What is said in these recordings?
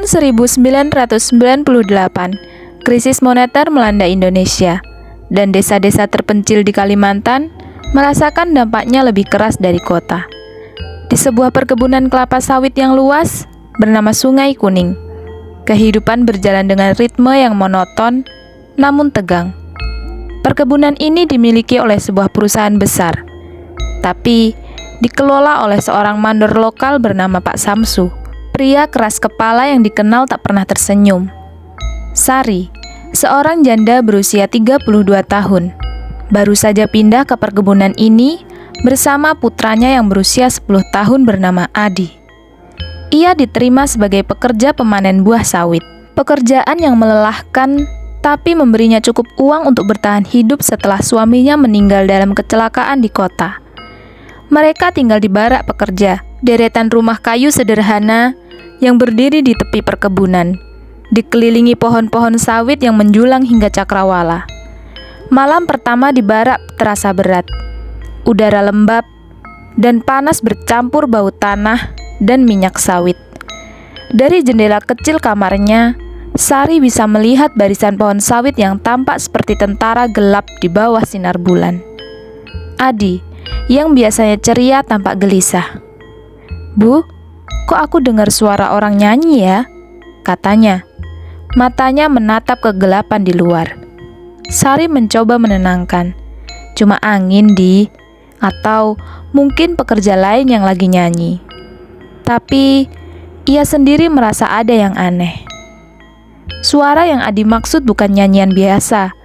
Tahun 1998, krisis moneter melanda Indonesia, dan desa-desa terpencil di Kalimantan merasakan dampaknya lebih keras dari kota. Di sebuah perkebunan kelapa sawit yang luas, bernama Sungai Kuning, kehidupan berjalan dengan ritme yang monoton, namun tegang. Perkebunan ini dimiliki oleh sebuah perusahaan besar, tapi dikelola oleh seorang mandor lokal bernama Pak Samsu, pria keras kepala yang dikenal tak pernah tersenyum. Sari, seorang janda berusia 32 tahun, baru saja pindah ke perkebunan ini bersama putranya yang berusia 10 tahun bernama Adi. Ia diterima sebagai pekerja pemanen buah sawit, pekerjaan yang melelahkan tapi memberinya cukup uang untuk bertahan hidup setelah suaminya meninggal dalam kecelakaan di kota. Mereka tinggal di barak pekerja, deretan rumah kayu sederhana yang berdiri di tepi perkebunan, dikelilingi pohon-pohon sawit yang menjulang hingga cakrawala. Malam pertama di barak terasa berat. Udara lembab dan panas bercampur bau tanah dan minyak sawit. Dari jendela kecil kamarnya, Sari bisa melihat barisan pohon sawit yang tampak seperti tentara gelap di bawah sinar bulan. Adi, yang biasanya ceria, tampak gelisah. "Bu, kok aku dengar suara orang nyanyi ya?" katanya. Matanya menatap kegelapan di luar. Sari mencoba menenangkan. "Cuma angin, Di. Atau mungkin pekerja lain yang lagi nyanyi." Tapi ia sendiri merasa ada yang aneh. Suara yang Adi maksud bukan nyanyian biasa.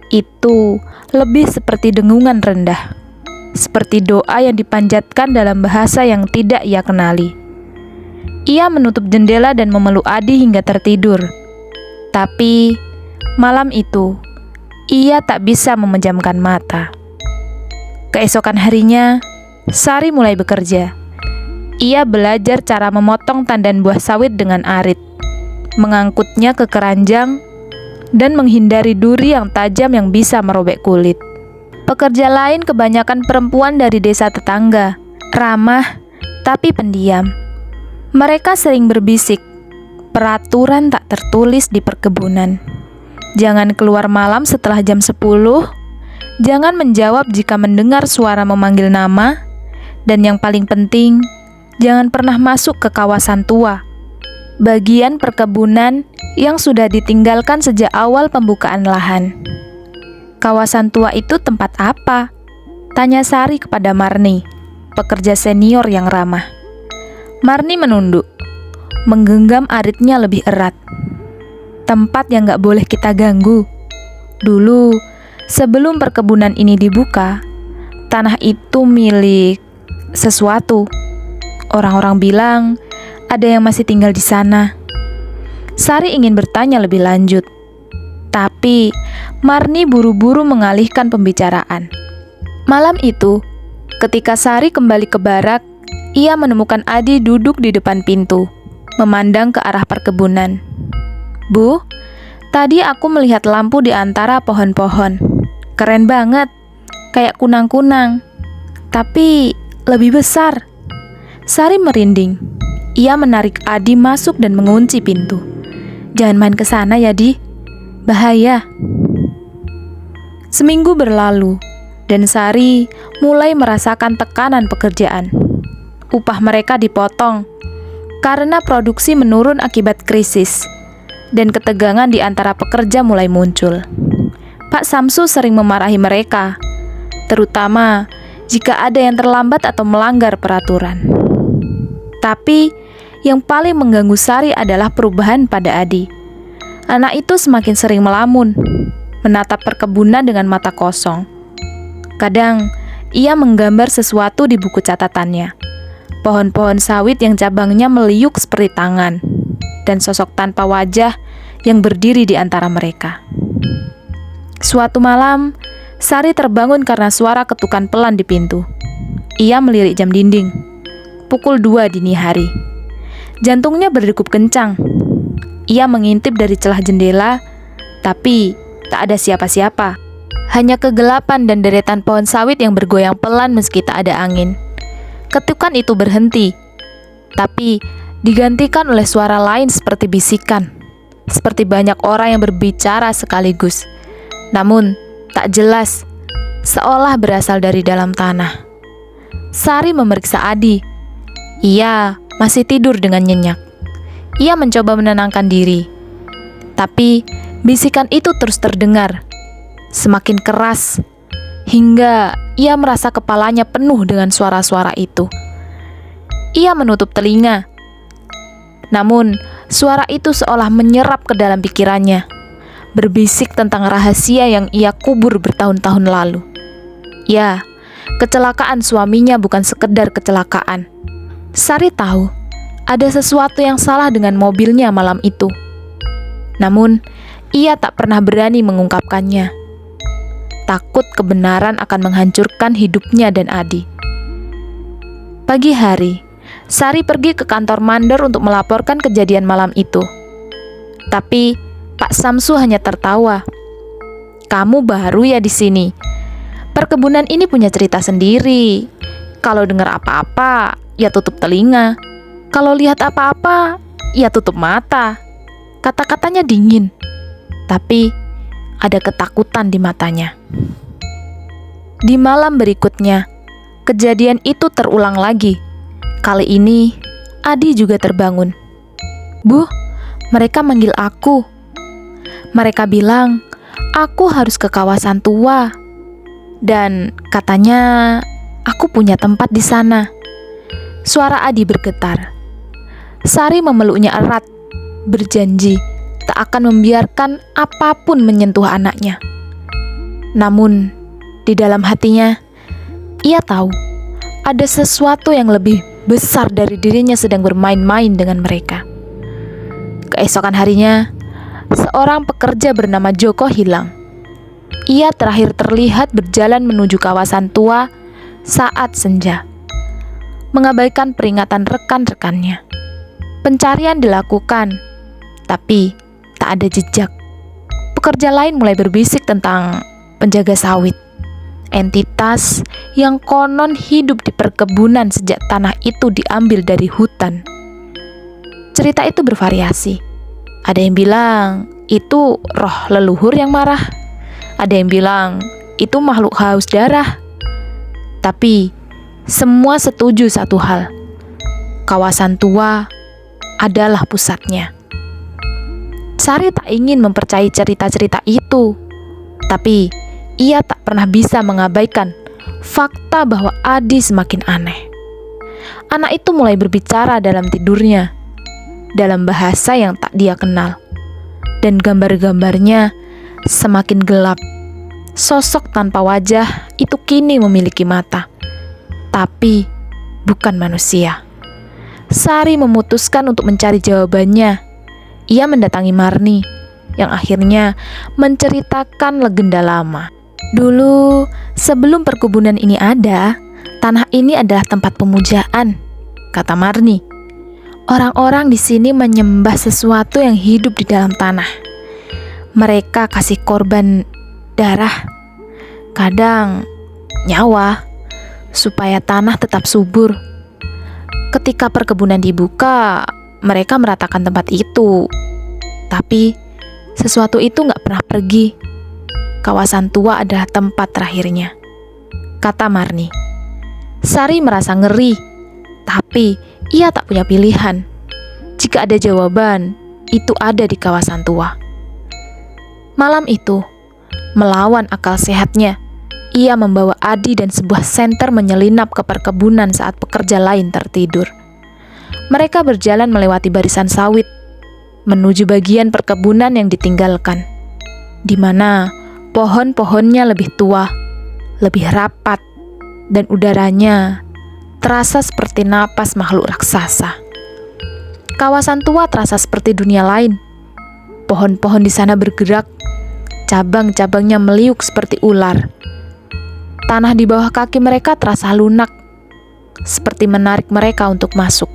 Itu lebih seperti dengungan rendah, seperti doa yang dipanjatkan dalam bahasa yang tidak ia kenali. Ia menutup jendela dan memeluk Adi hingga tertidur. Tapi malam itu, ia tak bisa memejamkan mata. Keesokan harinya, Sari mulai bekerja. Ia belajar cara memotong tandan buah sawit dengan arit, mengangkutnya ke keranjang, dan menghindari duri yang tajam yang bisa merobek kulit. Pekerja lain kebanyakan perempuan dari desa tetangga, ramah tapi pendiam. Mereka sering berbisik, peraturan tak tertulis di perkebunan. Jangan keluar malam setelah jam 10, jangan menjawab jika mendengar suara memanggil nama, dan yang paling penting, jangan pernah masuk ke kawasan tua, bagian perkebunan yang sudah ditinggalkan sejak awal pembukaan lahan. "Kawasan tua itu tempat apa?" tanya Sari kepada Marni, pekerja senior yang ramah. Marni menunduk, menggenggam aritnya lebih erat. "Tempat yang gak boleh kita ganggu. Dulu, sebelum perkebunan ini dibuka, tanah itu milik sesuatu. Orang-orang bilang ada yang masih tinggal di sana." Sari ingin bertanya lebih lanjut, tapi Marni buru-buru mengalihkan pembicaraan. Malam itu, ketika Sari kembali ke barak, ia menemukan Adi duduk di depan pintu, memandang ke arah perkebunan. "Bu, tadi aku melihat lampu di antara pohon-pohon. Keren banget, kayak kunang-kunang, tapi lebih besar." Sari merinding. Ia menarik Adi masuk dan mengunci pintu. "Jangan main ke sana ya, Di. Bahaya." Seminggu berlalu, dan Sari mulai merasakan tekanan pekerjaan. Upah mereka dipotong karena produksi menurun akibat krisis, dan ketegangan di antara pekerja mulai muncul. Pak Samsu sering memarahi mereka, terutama jika ada yang terlambat atau melanggar peraturan. Tapi yang paling mengganggu Sari adalah perubahan pada Adi. Anak itu semakin sering melamun, menatap perkebunan dengan mata kosong. Kadang, ia menggambar sesuatu di buku catatannya. Pohon-pohon sawit yang cabangnya meliuk seperti tangan, dan sosok tanpa wajah yang berdiri di antara mereka. Suatu malam, Sari terbangun karena suara ketukan pelan di pintu. Ia melirik jam dinding. Pukul 2 dini hari. Jantungnya berdegup kencang. Ia mengintip dari celah jendela, tapi tak ada siapa-siapa. Hanya kegelapan dan deretan pohon sawit yang bergoyang pelan meski tak ada angin. Ketukan itu berhenti, tapi digantikan oleh suara lain seperti bisikan, seperti banyak orang yang berbicara sekaligus, namun tak jelas, seolah berasal dari dalam tanah. Sari memeriksa Adi. Ia masih tidur dengan nyenyak. Ia mencoba menenangkan diri, tapi bisikan itu terus terdengar, semakin keras, hingga ia merasa kepalanya penuh dengan suara-suara itu. Ia menutup telinga, namun suara itu seolah menyerap ke dalam pikirannya, berbisik tentang rahasia yang ia kubur bertahun-tahun lalu. Ya, kecelakaan suaminya bukan sekedar kecelakaan. Sari tahu ada sesuatu yang salah dengan mobilnya malam itu. Namun, ia tak pernah berani mengungkapkannya. Takut kebenaran akan menghancurkan hidupnya dan Adi. Pagi hari, Sari pergi ke kantor mandor untuk melaporkan kejadian malam itu. Tapi Pak Samsu hanya tertawa. "Kamu baru ya di sini. Perkebunan ini punya cerita sendiri. Kalau dengar apa-apa, ya tutup telinga. Kalau lihat apa-apa, ya tutup mata." Kata-katanya dingin, tapi ada ketakutan di matanya. Di malam berikutnya, kejadian itu terulang lagi. Kali ini, Adi juga terbangun. "Bu, mereka manggil aku. Mereka bilang, aku harus ke kawasan tua. Dan katanya, aku punya tempat di sana." Suara Adi bergetar. Sari memeluknya erat, berjanji tak akan membiarkan apapun menyentuh anaknya. Namun, di dalam hatinya, ia tahu ada sesuatu yang lebih besar dari dirinya sedang bermain-main dengan mereka. Keesokan harinya, seorang pekerja bernama Joko hilang. Ia terakhir terlihat berjalan menuju kawasan tua saat senja, mengabaikan peringatan rekan-rekannya. Pencarian dilakukan, tapi tak ada jejak. Pekerja lain mulai berbisik tentang penjaga sawit, entitas yang konon hidup di perkebunan sejak tanah itu diambil dari hutan. Cerita itu bervariasi. Ada yang bilang itu roh leluhur yang marah. Ada yang bilang itu makhluk haus darah. Tapi semua setuju satu hal. Kawasan tua adalah pusatnya. Sari tak ingin mempercayai cerita-cerita itu, tapi ia tak pernah bisa mengabaikan fakta bahwa Adi semakin aneh. Anak itu mulai berbicara dalam tidurnya, dalam bahasa yang tak dia kenal. Dan gambar-gambarnya semakin gelap. Sosok tanpa wajah itu kini memiliki mata, tapi bukan manusia. Sari memutuskan untuk mencari jawabannya. Ia mendatangi Marni, yang akhirnya menceritakan legenda lama. Dulu, sebelum perkebunan ini ada, tanah ini adalah tempat pemujaan, kata Marni. Orang-orang di sini menyembah sesuatu yang hidup di dalam tanah. Mereka kasih korban darah, kadang nyawa, supaya tanah tetap subur. Ketika perkebunan dibuka, mereka meratakan tempat itu. Tapi, sesuatu itu gak pernah pergi. Kawasan tua adalah tempat terakhirnya, kata Marni. Sari merasa ngeri, tapi ia tak punya pilihan. Jika ada jawaban, itu ada di kawasan tua. Malam itu, melawan akal sehatnya, ia membawa Adi dan sebuah senter menyelinap ke perkebunan saat pekerja lain tertidur. Mereka berjalan melewati barisan sawit, menuju bagian perkebunan yang ditinggalkan, di mana pohon-pohonnya lebih tua, lebih rapat, dan udaranya terasa seperti napas makhluk raksasa. Kawasan tua terasa seperti dunia lain. Pohon-pohon di sana bergerak, cabang-cabangnya meliuk seperti ular. Tanah di bawah kaki mereka terasa lunak, seperti menarik mereka untuk masuk.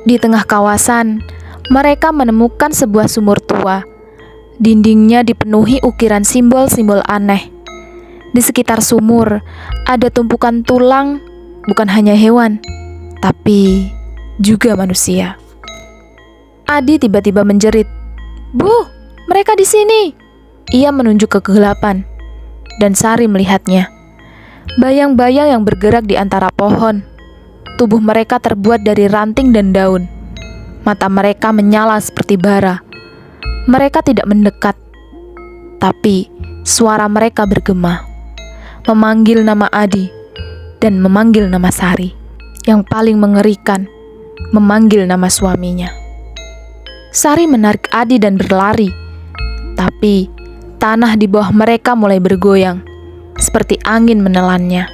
Di tengah kawasan, mereka menemukan sebuah sumur tua. Dindingnya dipenuhi ukiran simbol-simbol aneh. Di sekitar sumur, ada tumpukan tulang, bukan hanya hewan, tapi juga manusia. Adi tiba-tiba menjerit, "Bu, mereka di sini!" Ia menunjuk ke kegelapan, dan Sari melihatnya. Bayang-bayang yang bergerak di antara pohon. Tubuh mereka terbuat dari ranting dan daun. Mata mereka menyala seperti bara. Mereka tidak mendekat, tapi suara mereka bergema, memanggil nama Adi dan memanggil nama Sari. Yang paling mengerikan, memanggil nama suaminya. Sari menarik Adi dan berlari, tapi tanah di bawah mereka mulai bergoyang, seperti angin menelannya.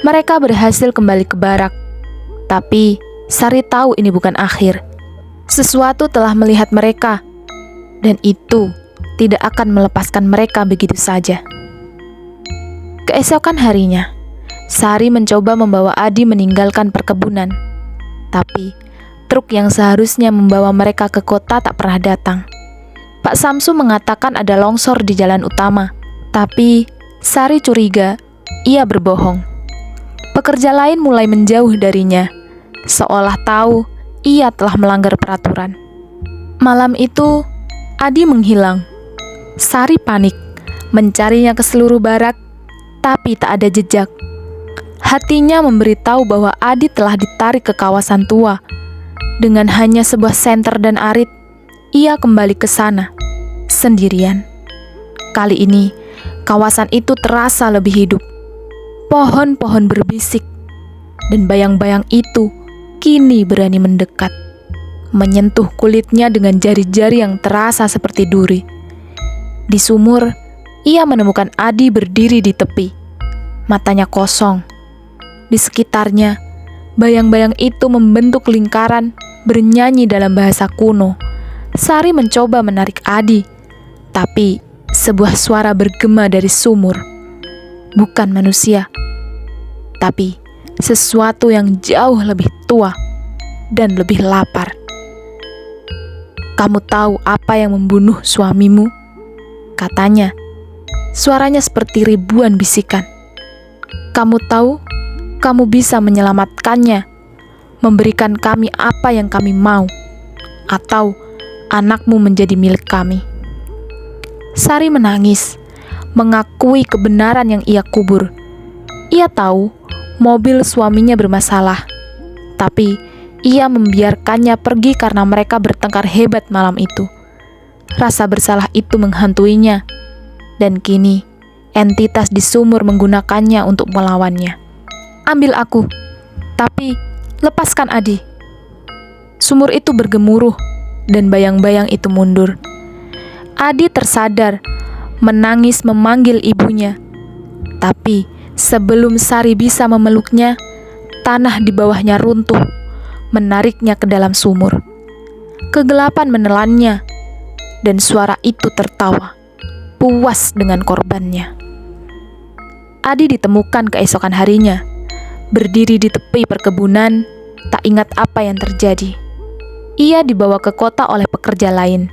Mereka berhasil kembali ke barak, tapi Sari tahu ini bukan akhir. Sesuatu telah melihat mereka, dan itu tidak akan melepaskan mereka begitu saja. Keesokan harinya, Sari mencoba membawa Adi meninggalkan perkebunan, tapi truk yang seharusnya membawa mereka ke kota tak pernah datang. Pak Samsu mengatakan ada longsor di jalan utama, tapi Sari curiga ia berbohong. Pekerja lain mulai menjauh darinya, seolah tahu ia telah melanggar peraturan. Malam itu, Adi menghilang. Sari panik, mencarinya ke seluruh barak, tapi tak ada jejak. Hatinya memberitahu bahwa Adi telah ditarik ke kawasan tua. Dengan hanya sebuah senter dan arit, ia kembali ke sana, sendirian. Kali ini, kawasan itu terasa lebih hidup. Pohon-pohon berbisik, dan bayang-bayang itu kini berani mendekat, menyentuh kulitnya dengan jari-jari yang terasa seperti duri. Di sumur, ia menemukan Adi berdiri di tepi, matanya kosong. Di sekitarnya, bayang-bayang itu membentuk lingkaran, bernyanyi dalam bahasa kuno. Sari mencoba menarik Adi, tapi sebuah suara bergema dari sumur. Bukan manusia, tapi sesuatu yang jauh lebih tua dan lebih lapar. "Kamu tahu apa yang membunuh suamimu?" katanya. Suaranya seperti ribuan bisikan. "Kamu tahu, kamu bisa menyelamatkannya, memberikan kami apa yang kami mau, atau anakmu menjadi milik kami." Sari menangis, mengakui kebenaran yang ia kubur. Ia tahu mobil suaminya bermasalah, tapi ia membiarkannya pergi karena mereka bertengkar hebat malam itu. Rasa bersalah itu menghantuinya, dan kini entitas di sumur menggunakannya untuk melawannya. "Ambil aku, tapi lepaskan Adi." Sumur itu bergemuruh, dan bayang-bayang itu mundur. Adi tersadar, menangis memanggil ibunya. Tapi sebelum Sari bisa memeluknya, tanah di bawahnya runtuh, menariknya ke dalam sumur. Kegelapan menelannya, dan suara itu tertawa, puas dengan korbannya. Adi ditemukan keesokan harinya, berdiri di tepi perkebunan, tak ingat apa yang terjadi. Ia dibawa ke kota oleh pekerja lain,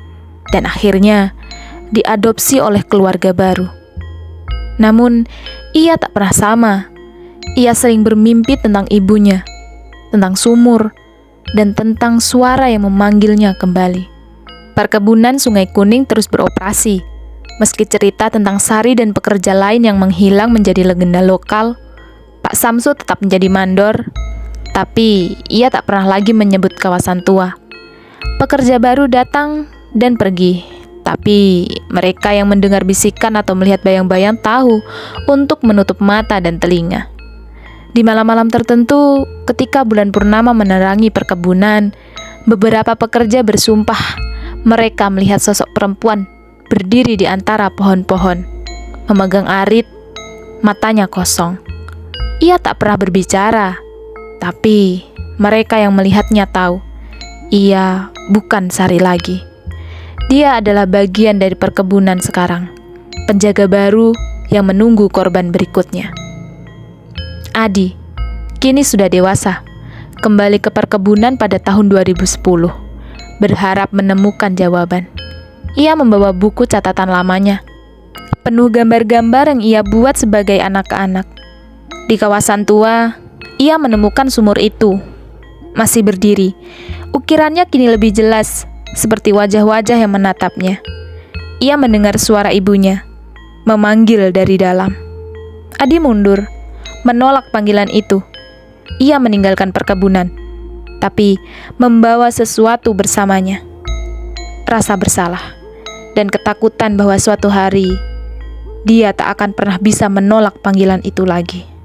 dan akhirnya diadopsi oleh keluarga baru. Namun, ia tak pernah sama. Ia sering bermimpi tentang ibunya, tentang sumur, dan tentang suara yang memanggilnya kembali. Perkebunan Sungai Kuning terus beroperasi. Meski cerita tentang Sari dan pekerja lain yang menghilang menjadi legenda lokal, Pak Samsu tetap menjadi mandor, tapi ia tak pernah lagi menyebut kawasan tua. Pekerja baru datang dan pergi, tapi mereka yang mendengar bisikan atau melihat bayang-bayang tahu untuk menutup mata dan telinga. Di malam-malam tertentu, ketika bulan purnama menerangi perkebunan, beberapa pekerja bersumpah mereka melihat sosok perempuan berdiri di antara pohon-pohon, memegang arit, matanya kosong. Ia tak pernah berbicara, tapi mereka yang melihatnya tahu, ia bukan Sari lagi. Dia adalah bagian dari perkebunan sekarang, penjaga baru yang menunggu korban berikutnya. Adi, kini sudah dewasa, kembali ke perkebunan pada tahun 2010, berharap menemukan jawaban. Ia membawa buku catatan lamanya, penuh gambar-gambar yang ia buat sebagai anak-anak. Di kawasan tua, ia menemukan sumur itu, masih berdiri. Ukirannya kini lebih jelas, seperti wajah-wajah yang menatapnya. Ia mendengar suara ibunya, memanggil dari dalam. Adi mundur, menolak panggilan itu. Ia meninggalkan perkebunan, tapi membawa sesuatu bersamanya. Rasa bersalah dan ketakutan bahwa suatu hari dia tak akan pernah bisa menolak panggilan itu lagi.